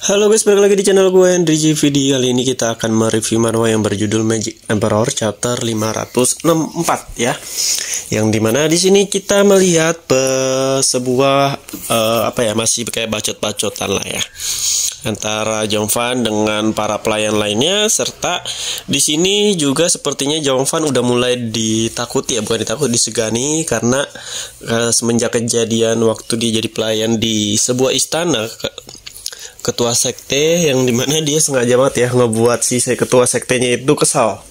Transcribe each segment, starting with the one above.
Halo guys, balik lagi di channel gue Henry GVD. Kali ini kita akan mereview manhwa yang berjudul Magic Emperor Chapter 564 ya. Yang dimana di sini kita melihat sebuah masih kayak bacot-bacotan lah ya antara Jongvan dengan para pelayan lainnya, serta di sini juga sepertinya Jongvan udah mulai ditakuti ya, bukan ditakut, disegani karena semenjak kejadian waktu dia jadi pelayan di sebuah istana ketua sekte, yang dimana dia sengaja banget ya ngebuat si ketua sektenya itu kesal,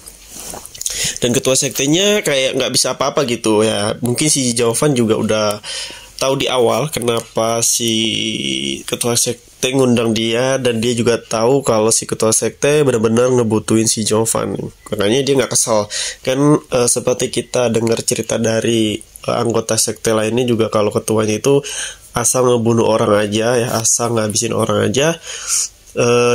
dan ketua sektenya kayak nggak bisa apa-apa gitu ya. Mungkin si Jongvan juga udah tahu di awal kenapa si ketua sekte ngundang dia, dan dia juga tahu kalau si ketua sekte benar-benar ngebutuhin si Jongvan, makanya dia nggak kesal kan. Seperti kita dengar cerita dari anggota sekte lainnya juga, kalau ketuanya itu asal ngebunuh orang aja ya, asal ngabisin orang aja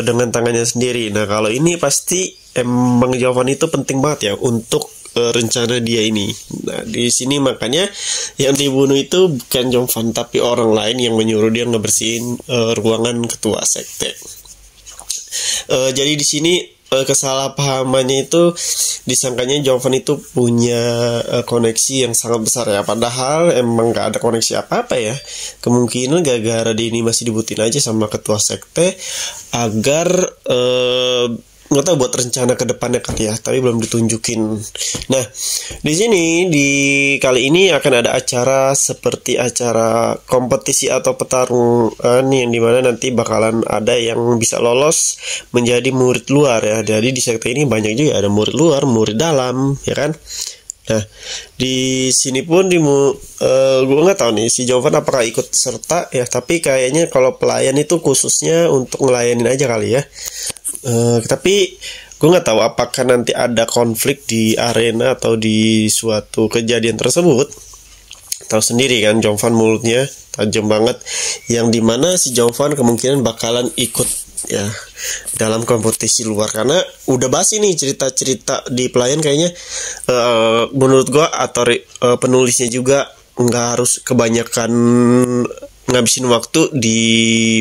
dengan tangannya sendiri. Nah kalau ini pasti emang Jongvan itu penting banget ya untuk rencana dia ini. Nah di sini makanya yang dibunuh itu bukan Jongvan tapi orang lain yang menyuruh dia ngebersihin ruangan ketua sekte. Jadi di sini kesalahpahamannya itu disangkanya Jongvan itu punya koneksi yang sangat besar ya, padahal emang gak ada koneksi apa-apa ya. Kemungkinan gara-gara dia ini masih dibutin aja sama ketua sekte agar nggak tahu buat rencana ke depannya kan ya, tapi belum ditunjukin. Nah di sini di kali ini akan ada acara seperti acara kompetisi atau pertarungan, yang dimana nanti bakalan ada yang bisa lolos menjadi murid luar ya. Jadi di sekte ini banyak juga ada murid luar, murid dalam ya kan. Nah di sini pun gue nggak tahu nih si Jongvan apakah ikut serta ya, tapi kayaknya kalau pelayan itu khususnya untuk ngelayanin aja kali ya. Tapi gue nggak tahu apakah nanti ada konflik di arena atau di suatu kejadian tersebut. Tahu sendiri kan Jongvan mulutnya tajam banget, yang dimana si Jongvan kemungkinan bakalan ikut ya dalam kompetisi luar, karena udah basi nih cerita-cerita di pelayan kayaknya. Menurut gue atau penulisnya juga nggak harus kebanyakan ngabisin waktu di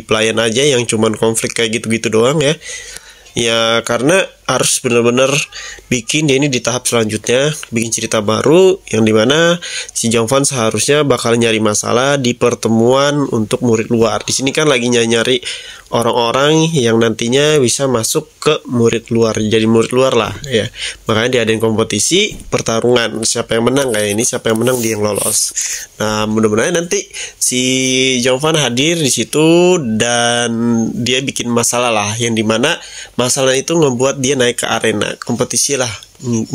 pelayan aja yang cuman konflik kayak gitu-gitu doang ya. Ya karena harus benar-benar bikin dia ini di tahap selanjutnya, bikin cerita baru yang dimana si Jongvan seharusnya bakal nyari masalah di pertemuan untuk murid luar. Di sini kan lagi nyari orang-orang yang nantinya bisa masuk ke murid luar, jadi murid luar lah ya. Makanya diadain kompetisi pertarungan, siapa yang menang kayak ini, siapa yang menang dia yang lolos. Nah mudah-mudahan nanti si Jongvan hadir di situ dan dia bikin masalah lah, yang dimana masalah itu ngebuat dia naik ke arena kompetisi lah.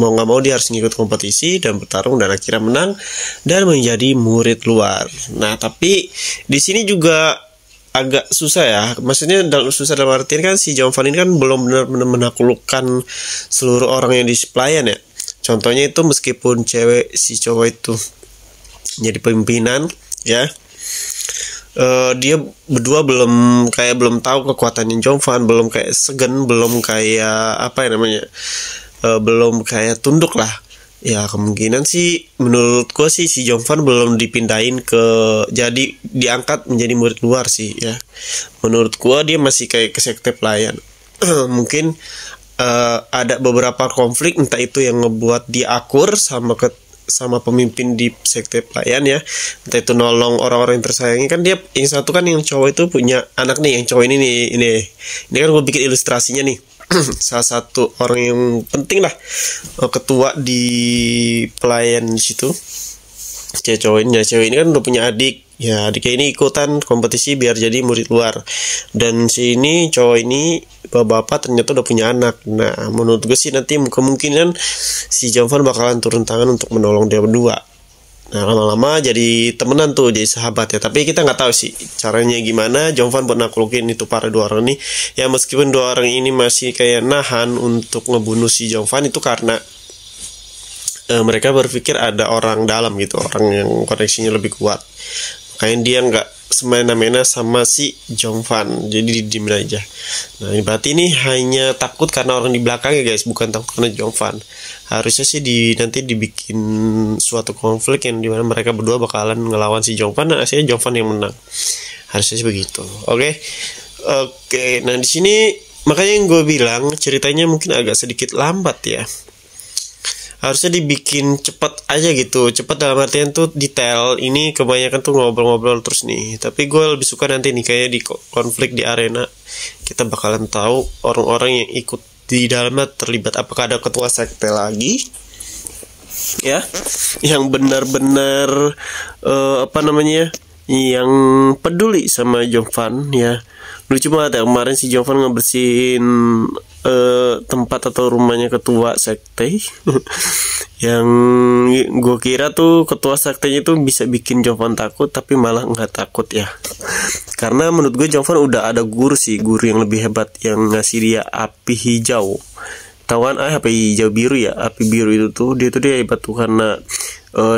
Mau nggak mau dia harus ngikut kompetisi dan bertarung dan akhirnya menang dan menjadi murid luar. Nah tapi di sini juga agak susah ya, maksudnya susah dalam artian kan si Jongvan ini kan belum benar-benar menaklukkan seluruh orang yang di pelayan ya. Contohnya itu meskipun cewek si cowok itu jadi pimpinan ya, dia berdua belum tahu kekuatannya Jongvan, belum kayak segen, belum kayak belum kayak tunduk lah ya. Kemungkinan sih menurut gue sih si Jongvan belum dipindahin jadi diangkat menjadi murid luar sih ya. Menurut gue dia masih kayak ke sekte pelayan. Mungkin ada beberapa konflik, entah itu yang ngebuat dia akur sama pemimpin di sekte pelayan ya, entah itu nolong orang-orang yang tersayangi. Kan dia yang satu kan yang cowok itu punya anak nih, yang cowok ini kan gue bikin ilustrasinya nih. Salah satu orang yang penting lah, ketua di pelayan di situ. Cewek ini kan udah punya adik ya, adiknya ini ikutan kompetisi biar jadi murid luar, dan si ini cowok ini bapak ternyata udah punya anak. Nah menurut gue sih nanti kemungkinan si Jongvan bakalan turun tangan untuk menolong dia berdua. Nah lama-lama jadi temenan tuh, jadi sahabat ya. Tapi kita nggak tahu sih caranya gimana Jongvan buat naklukin itu para dua orang ini ya. Meskipun dua orang ini masih kayak nahan untuk ngebunuh si Jongvan itu karena mereka berpikir ada orang dalam gitu, orang yang koneksinya lebih kuat. Makanya dia nggak semena-mena sama si Jongvan, jadi didiemin aja. Nah ini berarti ini hanya takut karena orang di belakang ya guys, bukan takut karena Jongvan. Harusnya sih nanti dibikin suatu konflik yang dimana mereka berdua bakalan ngelawan si Jongvan, dan akhirnya Jongvan yang menang. Harusnya sih begitu. Oke. Oke, nah di sini makanya yang gue bilang ceritanya mungkin agak sedikit lambat ya. Harusnya dibikin cepat aja gitu. Cepat dalam artian tuh detail. Ini kebanyakan tuh ngobrol-ngobrol terus nih. Tapi gue lebih suka nanti nih kayak di konflik di arena. Kita bakalan tahu orang-orang yang ikut di dalamnya terlibat. Apakah ada ketua sekte lagi? Ya, yang benar-benar yang peduli sama Jovan ya. Lucu banget ya, kemarin si Jovan ngebersihin tempat atau rumahnya ketua sekte. Yang gue kira tuh ketua sektenya itu bisa bikin Jovan takut, tapi malah nggak takut ya. Karena menurut gue Jovan udah ada guru yang lebih hebat yang ngasih dia api hijau. Tawan api hijau biru ya, api biru itu tuh dia hebat tuh karena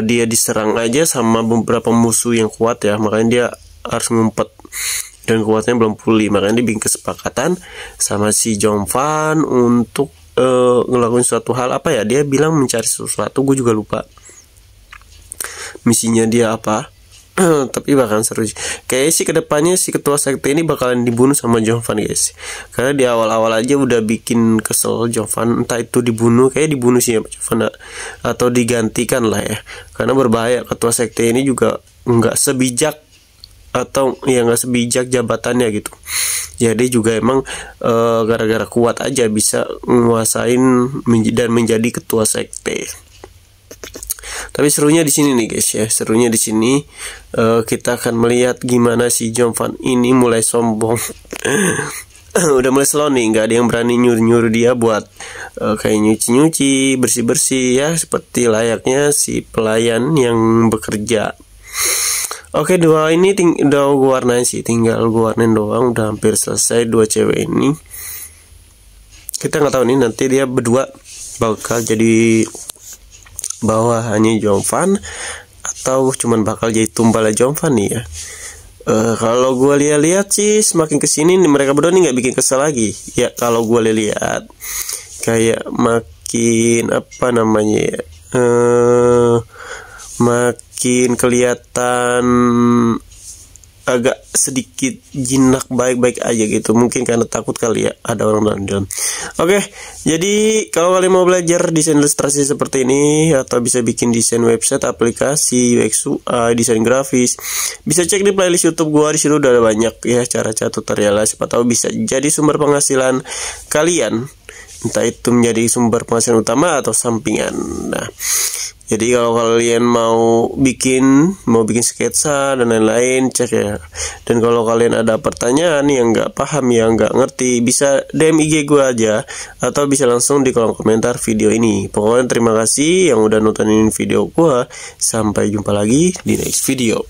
dia diserang aja sama beberapa musuh yang kuat ya, makanya dia harus ngumpet dan kuatnya belum pulih, makanya dia bikin kesepakatan sama si Jovan untuk ngelakuin suatu hal. Apa ya, dia bilang mencari sesuatu, gue juga lupa misinya dia apa. Tapi bakalan seru. Kayaknya sih kedepannya si ketua sekte ini bakalan dibunuh sama Jovan guys. Karena di awal-awal aja udah bikin kesel Jovan. Entah itu dibunuh, kayak dibunuh sih Jovan, atau digantikan lah ya. Karena berbahaya, ketua sekte ini juga nggak sebijak, atau ya nggak sebijak jabatannya gitu. Jadi juga emang gara-gara kuat aja bisa menguasain dan menjadi ketua sekte. Tapi serunya di sini nih guys ya, serunya di sini kita akan melihat gimana si Jovan ini mulai sombong. Udah mulai slow nih, nggak ada yang berani nyuruh dia buat kayak nyuci-nyuci, bersih-bersih ya, seperti layaknya si pelayan yang bekerja. Oke, dua ini udah gue warnain sih, tinggal gue warnain doang, udah hampir selesai dua cewek ini. Kita nggak tahu nih nanti dia berdua bakal jadi bawahannya Jovan atau cuman bakal jadi tumbalnya Jovan nih ya. Kalau gue lihat sih semakin kesini nih mereka berdua nih nggak bikin kesel lagi ya. Kalau gue lihat kayak makin makin kelihatan agak sedikit jinak baik-baik aja gitu. Mungkin karena takut kali ya ada orang dalam. Oke, jadi kalau kalian mau belajar desain ilustrasi seperti ini atau bisa bikin desain website, aplikasi, UX UI, desain grafis, bisa cek di playlist YouTube gua. Di situ udah ada banyak ya cara-cara tutorial. Siapa tahu bisa jadi sumber penghasilan kalian. Entah itu menjadi sumber penghasilan utama atau sampingan. Nah, jadi kalau kalian mau bikin sketsa dan lain-lain, cek ya. Dan kalau kalian ada pertanyaan yang nggak paham, yang nggak ngerti, bisa DM IG gue aja atau bisa langsung di kolom komentar video ini. Pokoknya terima kasih yang udah nontonin video gue. Sampai jumpa lagi di next video.